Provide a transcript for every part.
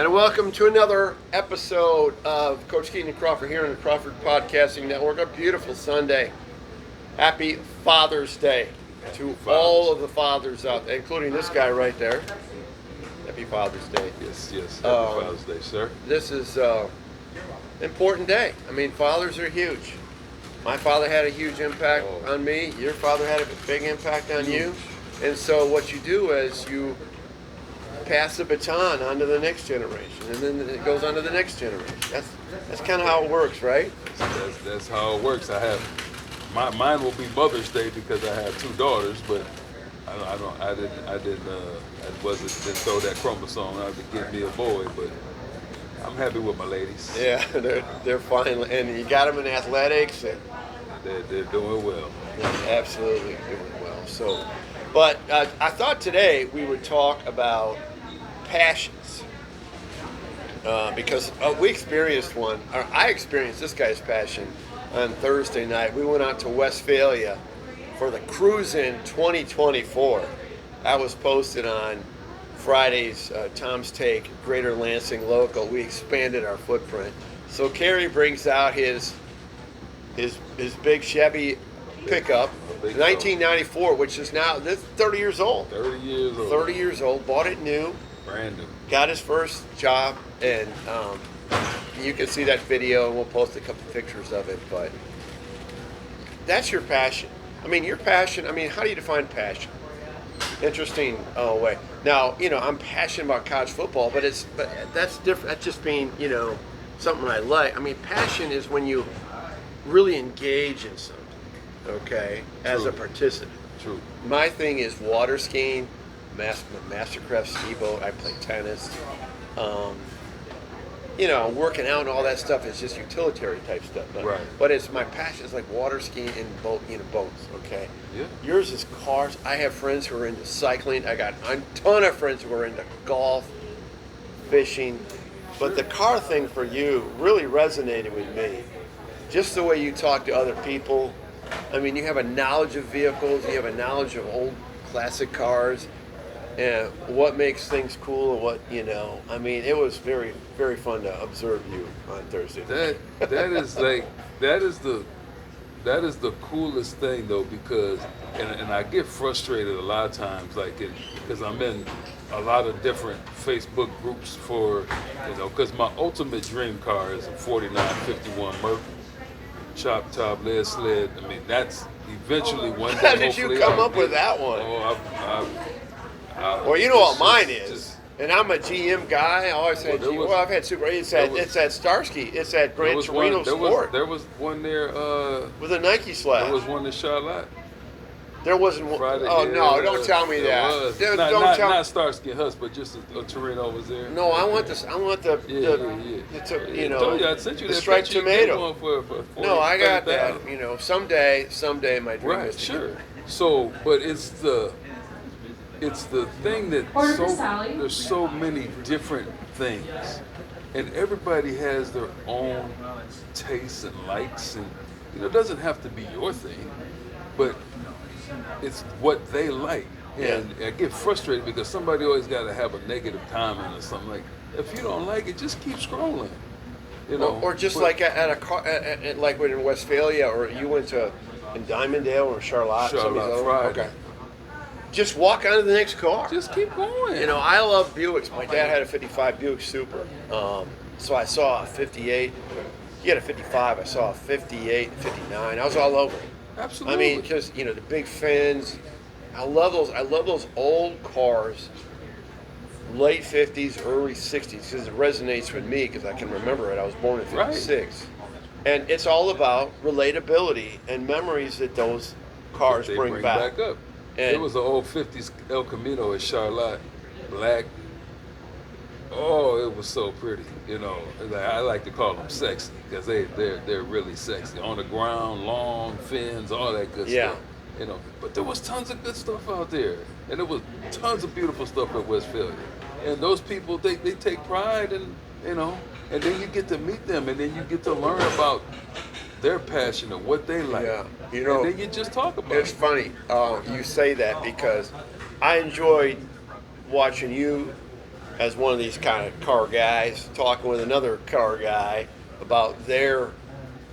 And welcome to another episode of Coach Keyton Crawford here on the Crawford Podcasting Network. A beautiful Sunday. Happy Father's Day to all of the fathers out there, including this guy right there. Happy Father's Day. Yes. Happy Father's Day, sir. This is an important day. I mean, fathers are huge. My father had a huge impact on me. Your father had a big impact on you. And so what you do is you pass the baton on to the next generation, and then it goes on to the next generation. That's kind of how it works, right? That's how it works. I have mine will be Mother's Day because I have two daughters, but I didn't throw that chromosome out to give me a boy, but I'm happy with my ladies. Yeah, they're fine, and you got them in athletics, and they're doing well. They're absolutely doing well. So, but I thought today we would talk about passions, because we experienced one. Or I experienced this guy's passion on Thursday night. We went out to Westphalia for the Cruise In 2024. That was posted on Friday's Tom's Take Greater Lansing Local. We expanded our footprint. So Kerry brings out his big Chevy pickup, 1994, which is now 30 years old. 30 years old. 30 years old. Bought it new. Brand new. Got his first job, and you can see that video, and we'll post a couple pictures of it. But that's your passion. I mean, your passion. I mean, how do you define passion? Interesting way. Now, I'm passionate about college football, but that's different. That's just being, something I like. I mean, passion is when you really engage in something, okay, as a participant. True. My thing is water skiing, Mastercraft ski boat. I play tennis. Working out and all that stuff is just utilitarian type stuff. But it's my passion. It's like water skiing and boats. Okay. Yeah. Yours is cars. I have friends who are into cycling. I got a ton of friends who are into golf, fishing. But the car thing for you really resonated with me. Just the way you talk to other people. I mean, you have a knowledge of vehicles. You have a knowledge of old classic cars. And what makes things cool and what, I mean, it was very, very fun to observe you on Thursday night. That is the coolest thing though, because and I get frustrated a lot of times, because I'm in a lot of different Facebook groups for, because my ultimate dream car is a 4951 Merc chop top lead sled. I mean, that's eventually one day. How did you come up with that one? Well, you know what mine is, and I'm a GM guy. I always had GM. Well, I've had Super. It's at Starsky. It's at Gran Torino Sport. There was one there with a Nike slab. There was one in Charlotte. There wasn't one. Friday, no! Don't tell me that. Not Starsky Hutch, but just a Torino was there. No, I want this. I want the I sent you the that striped tomato. For no, I got that. Someday my dream is to sure. So, but it's the thing that there's so many different things, and everybody has their own tastes and likes, and it doesn't have to be your thing, but it's what they like. And I get frustrated because somebody always got to have a negative comment or something. Like, if you don't like it, just keep scrolling. Or just like at a car, like when in Westphalia, or you went to in Diamonddale or Charlotte Friday. Okay. Just walk on to the next car. Just keep going. I love Buicks. My dad had a 55 Buick Super. So I saw a 58. He had a 55. I saw a 58, 59. I was all over it. Absolutely. I mean, because, the big fins. I love those old cars, late 50s, early 60s, because it resonates with me because I can remember it. I was born in 56. Right. And it's all about relatability and memories that those cars bring back up. There was an old 50s El Camino in Charlotte, black. Oh, it was so pretty. I like to call them sexy because they're really sexy. On the ground, long fins, all that good stuff. But there was tons of good stuff out there, and there was tons of beautiful stuff at Westphalia. And those people, they take pride in, and then you get to meet them, and then you get to learn about their passion and what they like. Yeah, and then you just talk about it. It's funny you say that because I enjoyed watching you as one of these kind of car guys talking with another car guy about their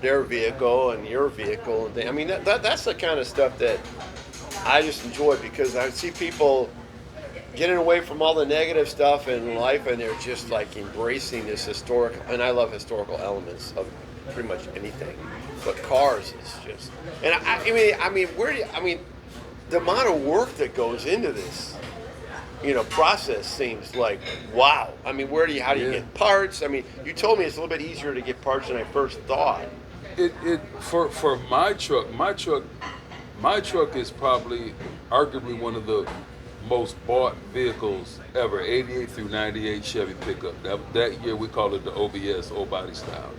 vehicle and your vehicle. I mean, that's the kind of stuff that I just enjoy, because I see people getting away from all the negative stuff in life, and they're just like embracing this historical. And I love historical elements of pretty much anything, but cars is just. And I mean, where do you, I mean, the amount of work that goes into this, process seems like wow. I mean, how do you get parts? I mean, you told me it's a little bit easier to get parts than I first thought. For my truck is probably arguably one of the most bought vehicles ever. 88 through 98 Chevy pickup. That year we called it the OBS, old body style.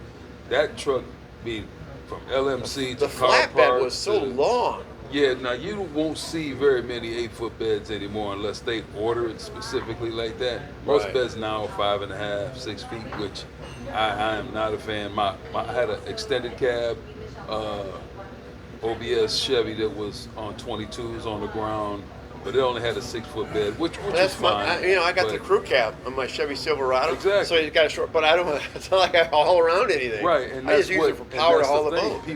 That truck being from LMC to the car flatbed parts was so long. Yeah, now you won't see very many 8-foot beds anymore unless they order it specifically like that. Most Right. beds now are 5.5, 6 feet, which I am not a fan. I had an extended cab OBS Chevy that was on 22s on the ground, but it only had a 6-foot bed, which was fine. I got the crew cab on my Chevy Silverado. Exactly. So you got a short, but I don't. It's not like I haul around anything. Right, and I that's just use it for power to haul the boat.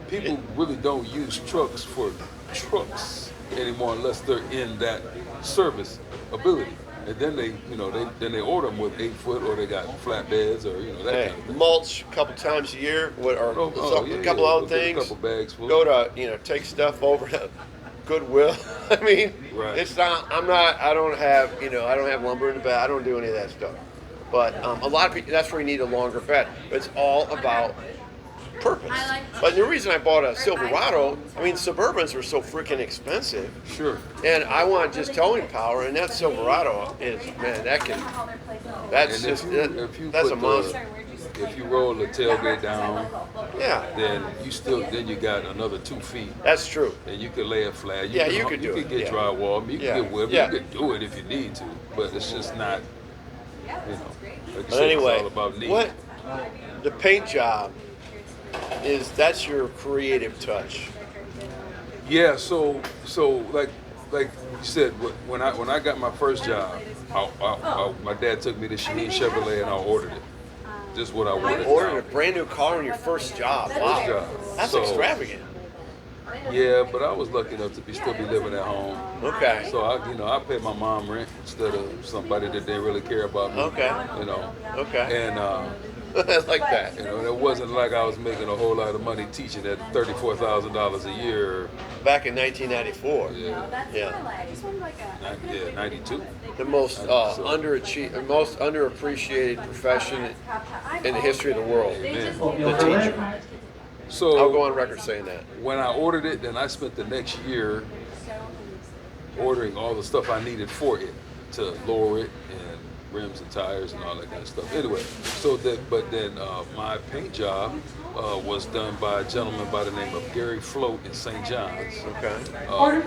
People really don't use trucks for trucks anymore unless they're in that service ability. And then they order them with 8-foot, or they got flatbeds, or that kind of thing. Mulch a couple times a year, a couple other things. A couple bags full. Go to take stuff over to Goodwill. I mean, Right. it's not. I don't have lumber in the bed. I don't do any of that stuff. But a lot of people, that's where you need a longer bed. But it's all about purpose. But the reason I bought a Silverado, Suburbans are so freaking expensive. Sure. And I want just towing power, and that Silverado is, man, that's a monster. If you roll the tailgate down, Yeah, then you got another 2 feet, that's true. and you could lay it flat. You could do You it, could get yeah. drywall. You Yeah, could get wood. yeah. You could do it if you need to, but it's just not. Like you But said, anyway, it's all about need. what the paint job that's your creative touch. Yeah, so like you said, when I got my first job, my dad took me to Shaheen Chevrolet and I ordered it. Just what I wanted. Ordered a brand new car on your first job. Wow, job. that's So- extravagant. Yeah, but I was lucky enough to still be living at home. Okay. So I paid my mom rent instead of somebody that didn't really care about me. Okay. Okay. And I like that. it wasn't like I was making a whole lot of money teaching at $34,000 a year. Back in 1994. Yeah. Yeah. 92. The most most underappreciated profession in the history of the world. Amen. The teacher. So I'll go on record saying that. when I ordered it, then I spent the next year ordering all the stuff I needed for it to lower it, and rims and tires and all that kind of stuff. Anyway, then my paint job was done by a gentleman by the name of Gary Float in St. John's. Okay.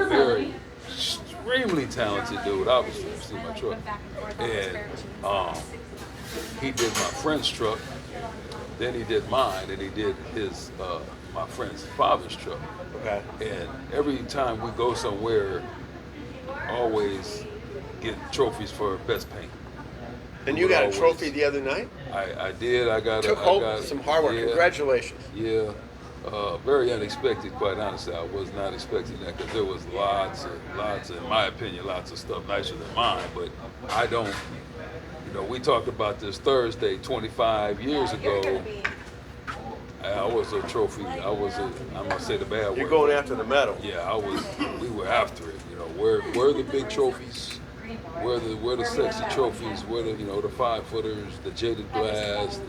Very extremely talented dude. Obviously, you see my truck, and he did my friend's truck. Then he did mine, and he did his my friend's father's truck. Okay. And every time we go somewhere, I always get trophies for best paint. And you got a trophy the other night? I did. I got some hard work. Yeah, Congratulations. Yeah. Very unexpected, quite honestly. I was not expecting that, because there was lots, in my opinion, lots of stuff nicer than mine. But I don't, we talked about this Thursday, 25 years ago. I was a trophy. I'm gonna say the bad word. You're going after the medal. Yeah, we were after it. Where the big trophies, where the sexy trophies, where the 5-footers, the jaded glass,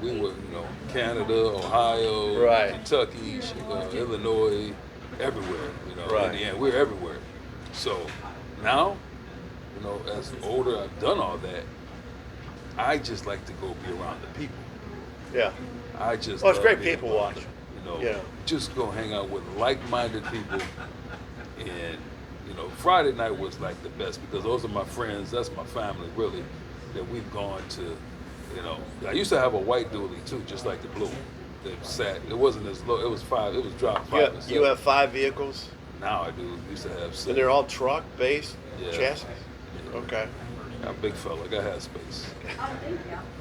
we were Canada, Ohio, Right. Kentucky, Illinois, everywhere. Right. Indiana, we're everywhere. So now, as older, I've done all that. I just like to go be around the people. Yeah. I just. Well, it's love great being people around watch. them, Yeah. Just go hang out with like-minded people, and Friday night was like the best, because those are my friends. That's my family, really, that we've gone to. I used to have a white dually too, just like the blue one. That sat. It wasn't as low. It was 5. It was drop 5. and 7. You have 5 vehicles, Now I do. Used to have 6. and they're all truck-based Yeah. chassis? Yeah. Okay. I'm a big fella. I gotta have space.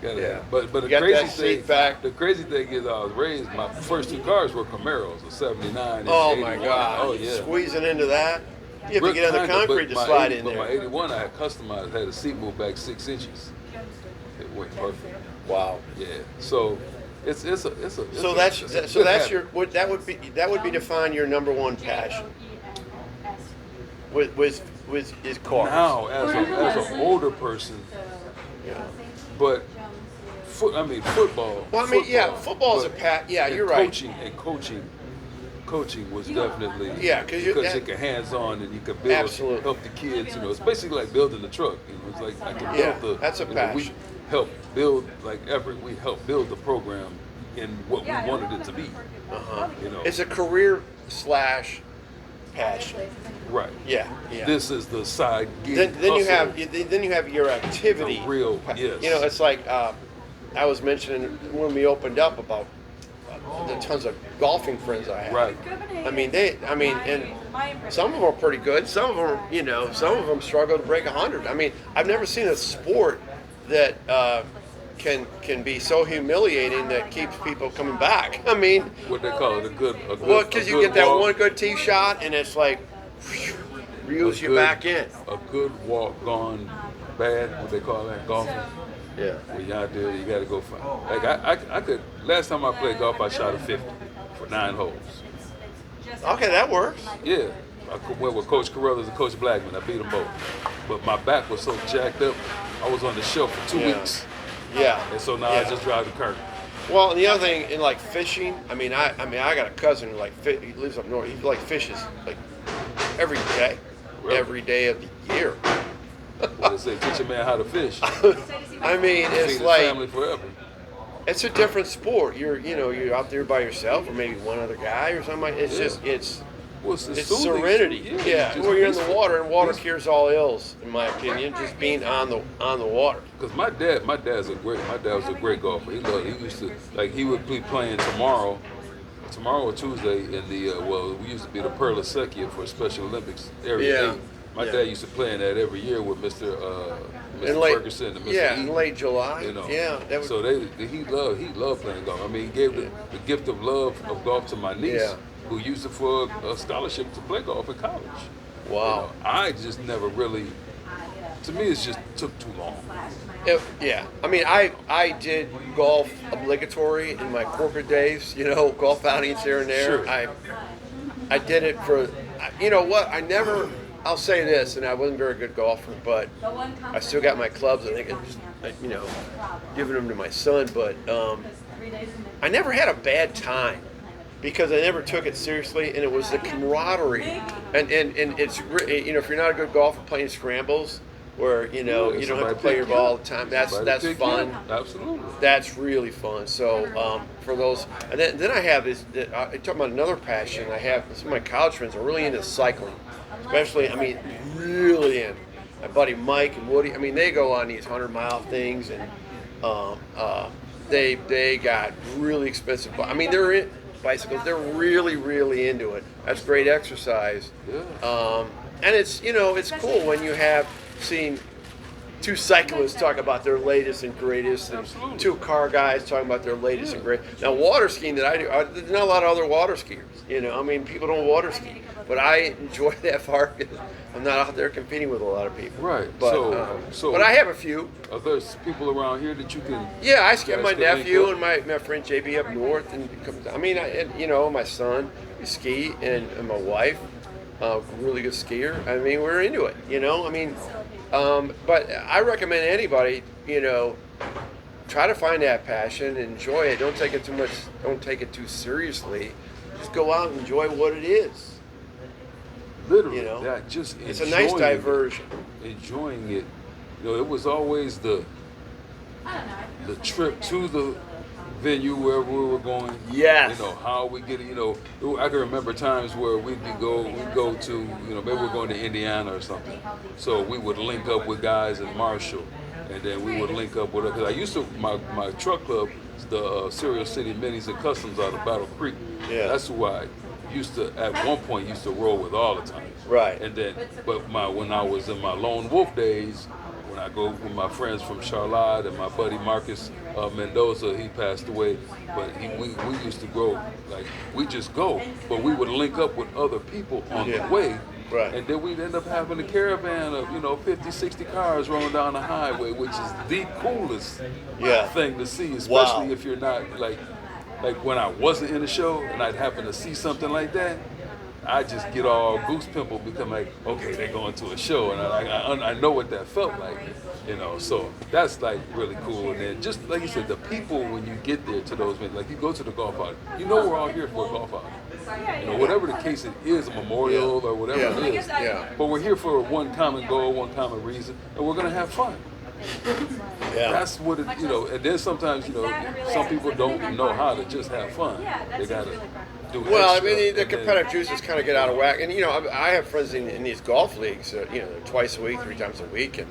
Gotta Yeah. have. But You the got crazy that seat thing, back. the crazy thing is, I was raised. My first 2 cars were Camaros, a '79 and Oh '81. my God! Oh yeah. Squeezing into that, you have to Real get on the kinda, concrete but to my slide 80 in But my there. '81, I had customized, had a seat move back 6 inches. It went perfect. Wow. Yeah. So it's a So it's a so good that's habit. your that would be define your number one passion with is cars. Now, as an older person, Yeah. but football. Well, I mean, yeah, football's a but Yeah, and you're right. Coaching was definitely Yeah, because you because you can hands on and you can build Absolutely. help the kids. It's basically like building the truck. It's like I can Yeah, build the. that's a We passion. help build like Everett. We help build the program in what we wanted it to be. Uh-huh. You know. It's a career slash passion. Right. Yeah, yeah. This is the side gig. Then you hustle. have your activity. The real, yes. It's like I was mentioning when we opened up about the tons of golfing friends I have. Right. And some of them are pretty good. Some of them, some of them struggle to break 100. I mean, I've never seen a sport that can be so humiliating that keeps people coming back. I mean, What they call it, a good. well, because you get that walk. one good tee shot and it's like reels you back in. A good walk gone bad, what they call that, golfing. Yeah. When you're out there, you got to go find. Like I could. Last time I played golf, I shot a 50 for 9 holes. Okay, that works. Yeah, I went with Coach Carruthers and Coach Blackman. I beat them both, but my back was so jacked up. I was on the shelf for 2 Yeah. weeks, Yeah. and so now Yeah. I just drive the current. Well, and the other thing in like fishing, I got a cousin who he lives up north. He like fishes like every day, Really? every day of the year. What they say, teach a man how to fish. I mean, Feed it's his like family forever. it's a different sport. You're out there by yourself, or maybe one other guy or something. It's Yeah. just it's Well, it's soothing. serenity. Yeah, just where you're in the peaceful. water, and water Peaceful. cures all ills, in my opinion. Just being on the water. Because my dad was a great golfer. He used to, like, he would be playing tomorrow or Tuesday in the, we used to be the Pearl of Sekia for Special Olympics every Yeah. day. My Yeah. dad used to play in that every year with Mr. In late, Ferguson and Mr. yeah, Eaton. in late July. You know, Yeah, that would, so he loved playing golf. I mean, he gave the gift of love of golf to my niece, Yeah. who used it for a scholarship to play golf in college. wow. I just never really. To me, it just took too long. Yeah, I mean, I did golf obligatory in my corporate days. Golf outings here and there. Sure. I did it for. You know what? I'll say this, and I wasn't a very good golfer, but I still got my clubs. I think giving them to my son. But I never had a bad time because I never took it seriously, and it was the camaraderie. And it's if you're not a good golfer playing scrambles, where you don't have to play your ball all the time. That's fun. Absolutely. That's really fun. So for those, and then I have this. I talk about another passion I have. Some of my college friends are really into cycling, especially. Really into. My buddy Mike and Woody. They go on these 100-mile things, and they got really expensive. They're in bicycles. They're really, really into it. That's great exercise. Yeah. And it's cool when you have seen 2 cyclists talk about their latest and greatest, and Absolutely. 2 car guys talking about their latest and greatest. Now, water skiing that I do, there's not a lot of other water skiers. People don't water ski, but I enjoy that part because I'm not out there competing with a lot of people. Right. But So but I have a few. Are there people around here that you can? Yeah, I ski with my guys can nephew link and up? my friend JB up north, and my son ski, and my wife, really good skier. We're into it. But I recommend anybody, try to find that passion, enjoy it. Don't take it too much. Don't take it too seriously. Just go out and enjoy what it is. Literally, It's a nice diversion. Enjoying it. It was always the trip to the venue where we were going. Yes. How we get it. I can remember times where we'd go to, maybe we're going to Indiana or something. So we would link up with guys in Marshall, and then we would link up with, because I used to, my truck club, the Serial City Minis and Customs out of Battle Creek. Yeah. That's who I at one point used to roll with all the time. Right. And then, when I was in my lone wolf days, when when I go with my friends from Charlotte and my buddy Marcus Mendoza, he passed away, but we used to go, like, we just go, but we would link up with other people on the way. Right. And then we'd end up having a caravan of 50, 60 cars rolling down the highway, which is the coolest thing to see, especially if you're not like when I wasn't in the show and I'd happen to see something like that. I just get all goose pimple, become like, okay, they're going to a show, and I know what that felt like, So that's like really cool. And then just like you said, the people when you get there to those events, like you go to the golf outing, we're all here for a golf outing. Whatever the case it is, a memorial or whatever it is. But we're here for one common goal, one common reason, and we're gonna have fun. That's what And then sometimes some people don't know how to just have fun. They gotta. Well, I mean, the competitive juices kind of get out of whack. And, I have friends in these golf leagues, twice a week, 3 times a week. And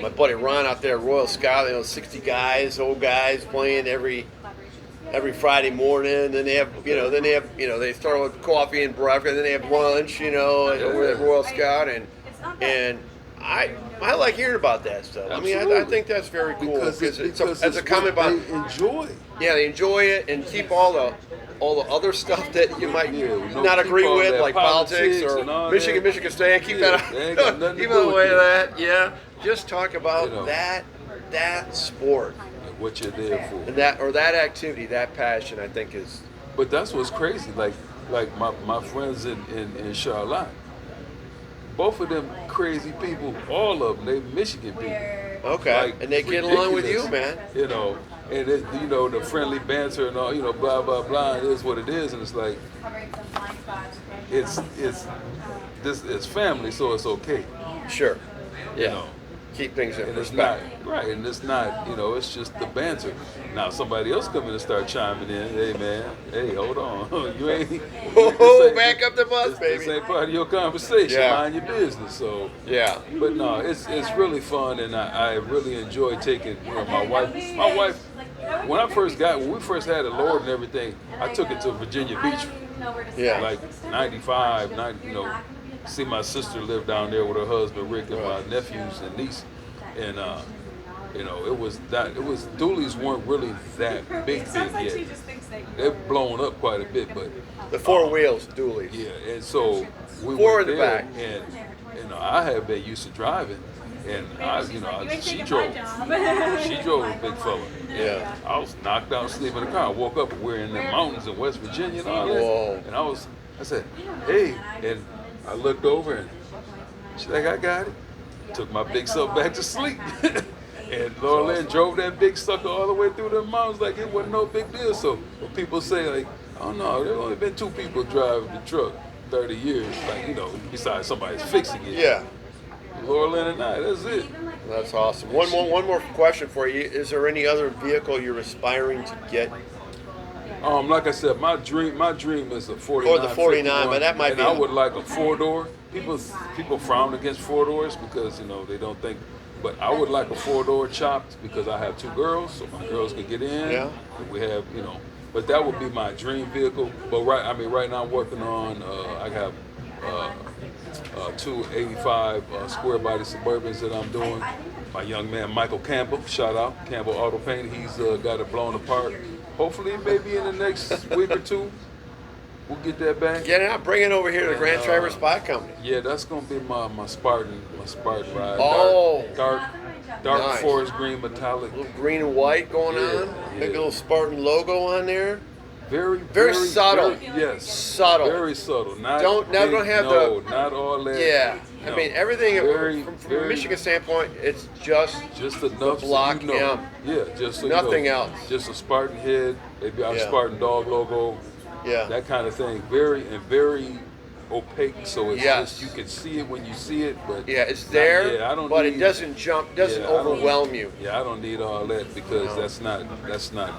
my buddy Ron out there at Royal Sky, 60 guys, old guys playing every Friday morning. Then they have, they start with coffee and breakfast, and then they have lunch, over at Royal Scout. And I like hearing about that stuff. Absolutely. I mean, I think that's very cool because it's a comment about they enjoy. Yeah, they enjoy it and keep all the other stuff that you might not agree with, like politics or Michigan State. Keep that out. Keep out away that. Yeah, just talk about that sport, what you're there for, and that activity, that passion. I think is. But that's what's crazy. Like my friends in Charlotte. Both of them crazy people, all of them, they Michigan people. Okay, like, and they get along with you, man. And the friendly banter and all, blah blah blah. It is what it is, and it's like, it's family, so it's okay. Sure. Yeah. Keep things in perspective. And it's not, it's just the banter. Now somebody else come in and start chiming in. Hey man, hey, hold on, you ain't. Back up the bus, baby. This ain't part of your conversation. Mind your business. So But no, it's really fun, and I really enjoy taking. My wife. When we first had it lowered and everything, I took it to Virginia Beach. Like 95, see my sister live down there with her husband Rick and my nephews and niece, and it was dualies weren't really that big yet. They've blown up quite a bit, but the 4 wheels dualies. Yeah, and so we 4 were in the there, back, and I had been used to driving, and she drove a big fella. Yeah, I was knocked out asleep in the car. I woke up and we're in the mountains in West Virginia and all that. Whoa. And I said, hey, and I looked over and she's like, I got it. Took my big self back to sleep. And Laura Lynn drove that big sucker all the way through the mountains like it wasn't no big deal. So when people say like, oh no, there's only been 2 people driving the truck 30 years, like, besides somebody's fixing it. Yeah. Laura Lynn and I, that's it. That's awesome. One more question for you. Is there any other vehicle you're aspiring to get? Like I said, my dream is a 49. Or the 49, but that might be. I would like a 4-door. People frown against 4-doors because they don't think. But I would like a 4-door chopped because I have 2 girls, so my girls can get in. Yeah. And we have but that would be my dream vehicle. But right now I'm working on. I have 2 85 square body Suburbans that I'm doing. My young man Michael Campbell, shout out Campbell Auto Paint. He's got it blown apart. Hopefully, maybe in the next week or 2, we'll get that back. Get it out, bring it over here to the Grand Traverse Spy Company. Yeah, that's gonna be my Spartan ride. Oh, dark nice. Forest green metallic. A little green and white going on. Big little Spartan logo on there. Very subtle. Yes, subtle. Very subtle. Not all that. Yeah, no. I mean everything from a Michigan standpoint, it's just enough block so M. Yeah, just so nothing else. Just a Spartan head, maybe our Spartan dog logo. Yeah, that kind of thing. Very opaque, so it's just you can see it when you see it, but it's there. But it doesn't overwhelm you. Yeah, I don't need all that because that's not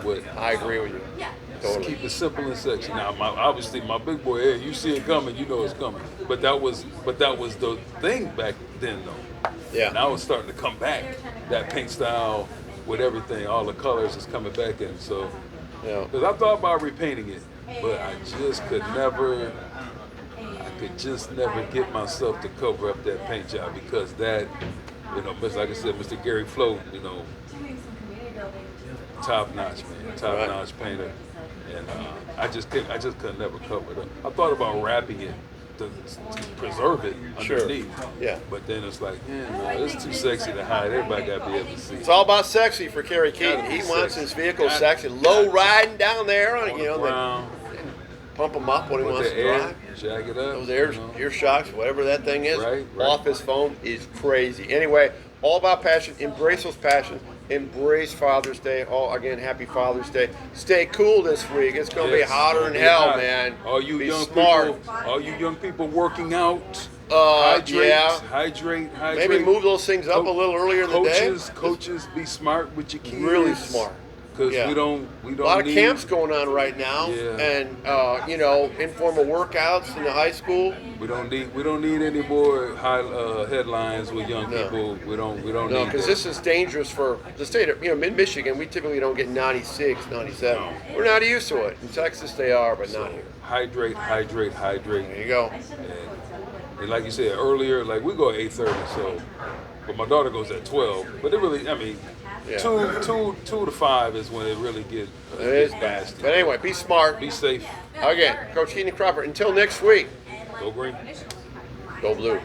what. I agree with you. Just Totally. keep it simple and sexy. Now, obviously, my big boy, hey, you see it coming, you know it's coming. But that was the thing back then, though. Yeah. Now it's starting to come back. That paint style with everything, all the colors is coming back in. So, because I thought about repainting it, but I could just never get myself to cover up that paint job because You know, but like I said, Mr. Gary Flo, you know, top notch man, top notch painter, and I just could never cover it up. I thought about wrapping it to preserve it underneath. Yeah. But then it's like, no, it's too sexy to hide. Everybody got to be able to see. It's all about sexy for Kerry Keyton. He wants his vehicle sexy, low riding down there on you know, pump him up when he wants to drive. Jack it up. Those ear shocks, whatever that thing is, right. off his phone is crazy. Anyway, all about passion. Embrace those passions. Embrace Father's Day. Again, happy Father's Day. Stay cool this week. It's going to be hotter than hell, man. All you be young smart. people, all you young people working out. Hydrate. Maybe move those things up a little earlier in the day. Coaches, be smart with your kids. Really smart. Because we don't a lot of camps going on right now, and you know, informal workouts in the high school. We don't need any more headlines with young people. We don't need because this is dangerous for the state of in Michigan. We typically don't get 96, 97. No. We're not used to it. In Texas they are, but not here. Hydrate. There you go. And like you said earlier, like we go at 8:30, so but my daughter goes at 12. But it really, I mean. Yeah. Two to 5 is when it really gets nasty. But anyway, be smart. Be safe. Again, Coach Keyton Crawford. Until next week. Go green. Go blue.